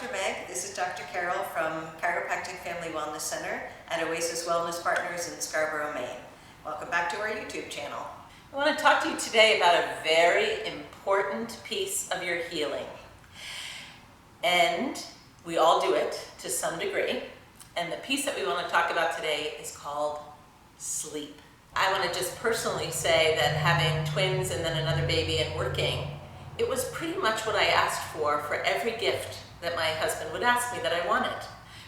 Dr. Meg. This is Dr. Carroll from Chiropractic Family Wellness Center at Oasis Wellness Partners in Scarborough, Maine. Welcome back to our YouTube channel. I want to talk to you today about a very important piece of your healing. And we all do it to some degree. And the piece that we want to talk about today is called sleep. I want to just personally say that having twins and then another baby and working, it was pretty much what I asked for every gift that my husband would ask me that I wanted.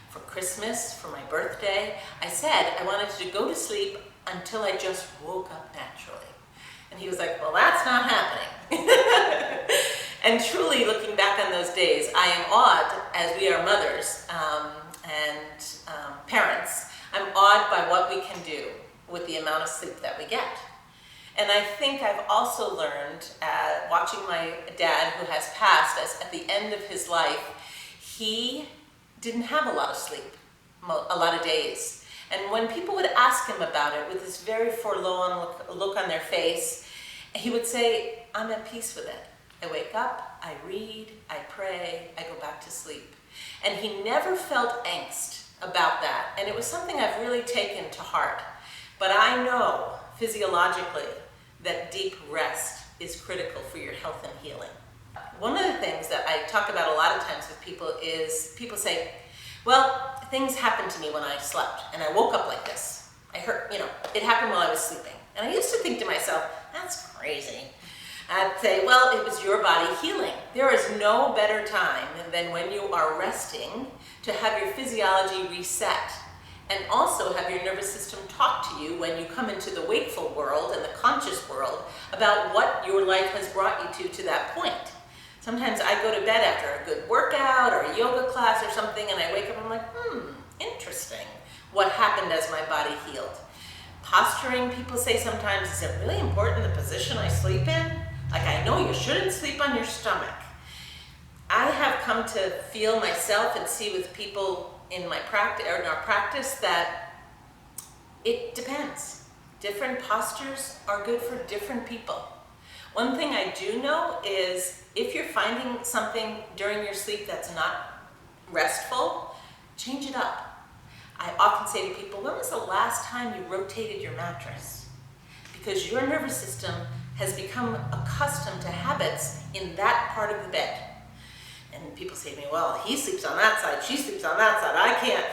For Christmas, for my birthday, I said I wanted to go to sleep until I just woke up naturally. And he was like, well, that's not happening. And truly, looking back on those days, I am awed, as we are mothers and parents, I'm awed by what we can do with the amount of sleep that we get. And I think I've also learned, watching my dad, who has passed, as at the end of his life, he didn't have a lot of sleep, a lot of days. And when people would ask him about it with this very forlorn look on their face, he would say, I'm at peace with it. I wake up, I read, I pray, I go back to sleep. And he never felt angst about that. And it was something I've really taken to heart. But I know physiologically that deep rest is critical for your health and healing. One of the things that I talk about a lot of times with people is people say, well, things happened to me when I slept and I woke up like this. I heard, it happened while I was sleeping. And I used to think to myself, that's crazy. I'd say, well, it was your body healing. There is no better time than when you are resting to have your physiology reset and also have your nervous system talk to you when you come into the wakeful world and the conscious world about what your life has brought you to that point. Sometimes I go to bed after a good workout or a yoga class or something and I wake up and I'm like, interesting. What happened as my body healed? Posturing, people say sometimes, is it really important the position I sleep in? Like, I know you shouldn't sleep on your stomach. I have come to feel myself and see with people in my practice or in our practice that it depends. Different postures are good for different people. One thing I do know is if you're finding something during your sleep that's not restful, change it up. I often say to people, when was the last time you rotated your mattress? Because your nervous system has become accustomed to habits in that part of the bed. And people say to me, well, he sleeps on that side, she sleeps on that side, I can't.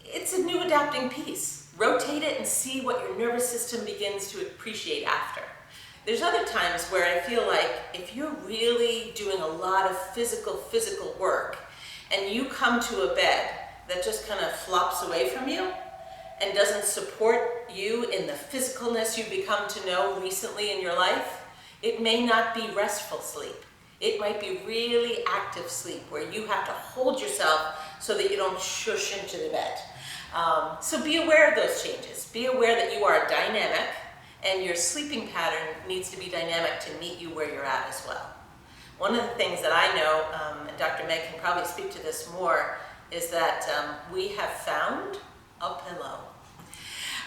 It's a new adapting piece. Rotate it and see what your nervous system begins to appreciate after. There's other times where I feel like if you're really doing a lot of physical work and you come to a bed that just kind of flops away from you and doesn't support you in the physicalness you've become to know recently in your life, it may not be restful sleep. It might be really active sleep where you have to hold yourself so that you don't shush into the bed. So be aware of those changes. Be aware that you are dynamic and your sleeping pattern needs to be dynamic to meet you where you're at as well. One of the things that I know, and Dr. Meg can probably speak to this more, is that we have found a pillow.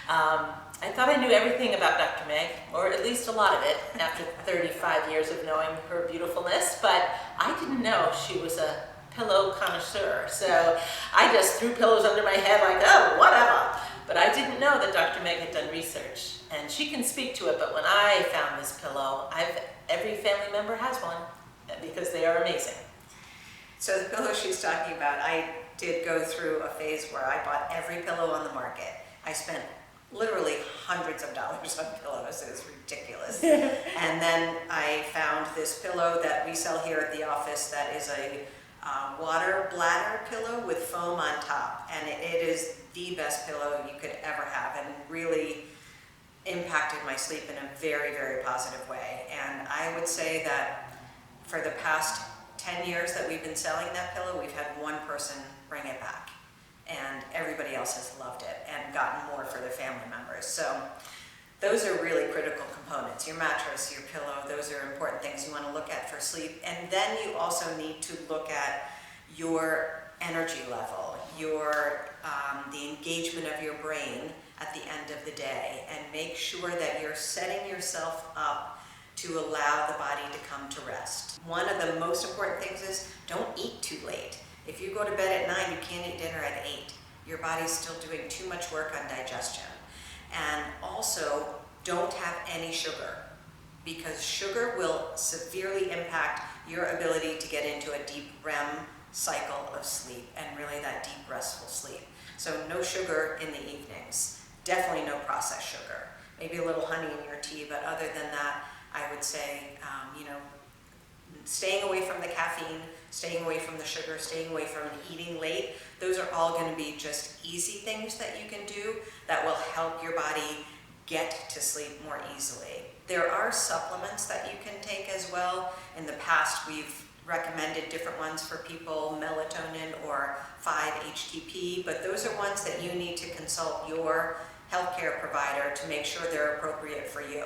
I thought I knew everything about Dr. Meg, or at least a lot of it, after 35 years of knowing her beautifulness, but I didn't know she was a pillow connoisseur. So I just threw pillows under my head like, oh, whatever. But I didn't know that Dr. Meg had done research, and she can speak to it, but when I found this pillow, every family member has one, because they are amazing. So the pillow she's talking about, I did go through a phase where I bought every pillow on the market. I spent literally hundreds of dollars on pillows. It was ridiculous. And then I found this pillow that we sell here at the office that is a water bladder pillow with foam on top. And it is the best pillow you could ever have and really impacted my sleep in a very, very positive way. And I would say that for the past 10 years that we've been selling that pillow, we've had one person bring it back. And everybody else has loved it and gotten more for their family members. So those are really critical components. Your mattress, your pillow, those are important things you want to look at for sleep. And then you also need to look at your energy level, the engagement of your brain at the end of the day, and make sure that you're setting yourself up to allow the body to come to rest. One of the most important things is don't eat too late. If you go to bed at 9, you can't eat dinner at 8. Your body's still doing too much work on digestion. And also, don't have any sugar, because sugar will severely impact your ability to get into a deep REM cycle of sleep and really that deep restful sleep. So no sugar in the evenings. Definitely no processed sugar. Maybe a little honey in your tea, but other than that, I would say, staying away from the caffeine, staying away from the sugar, staying away from eating late. Those are all going to be just easy things that you can do that will help your body get to sleep more easily. There are supplements that you can take as well. In the past, we've recommended different ones for people, melatonin or 5-HTP, but those are ones that you need to consult your healthcare provider to make sure they're appropriate for you.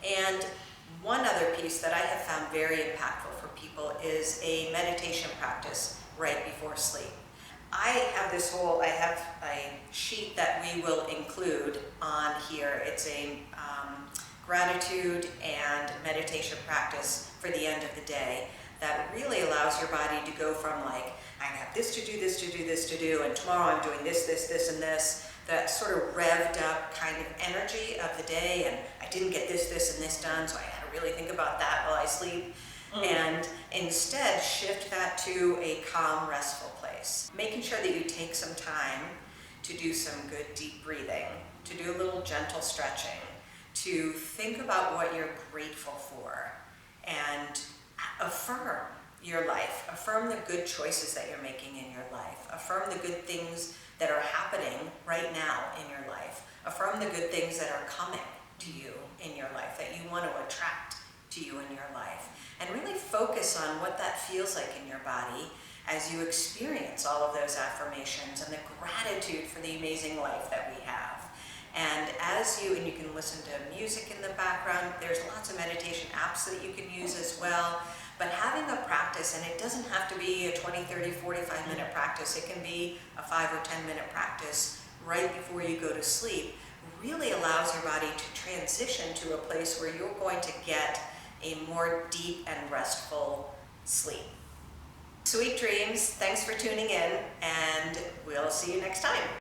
And one other piece that I have found very impactful for people is a meditation practice right before sleep. I have a sheet that we will include on here. It's a gratitude and meditation practice for the end of the day that really allows your body to go from like, I have this to do, this to do, this to do, and tomorrow I'm doing this, this, this, and this. That sort of revved up kind of energy of the day, and I didn't get this, this, and this done, so I had to really think about that while I sleep. And instead shift that to a calm, restful place. Making sure that you take some time to do some good deep breathing, to do a little gentle stretching, to think about what you're grateful for, and affirm your life. Affirm the good choices that you're making in your life. Affirm the good things that are happening right now in your life. Affirm the good things that are coming to you in your life, that you want to attract to you in your life. And really focus on what that feels like in your body as you experience all of those affirmations and the gratitude for the amazing life that we have. And you can listen to music in the background. There's lots of meditation apps that you can use as well. But having a practice, and it doesn't have to be a 20, 30, 45-minute practice. It can be a 5 or 10-minute practice right before you go to sleep, really allows your body to transition to a place where you're going to get a more deep and restful sleep. Sweet dreams. Thanks for tuning in, and we'll see you next time.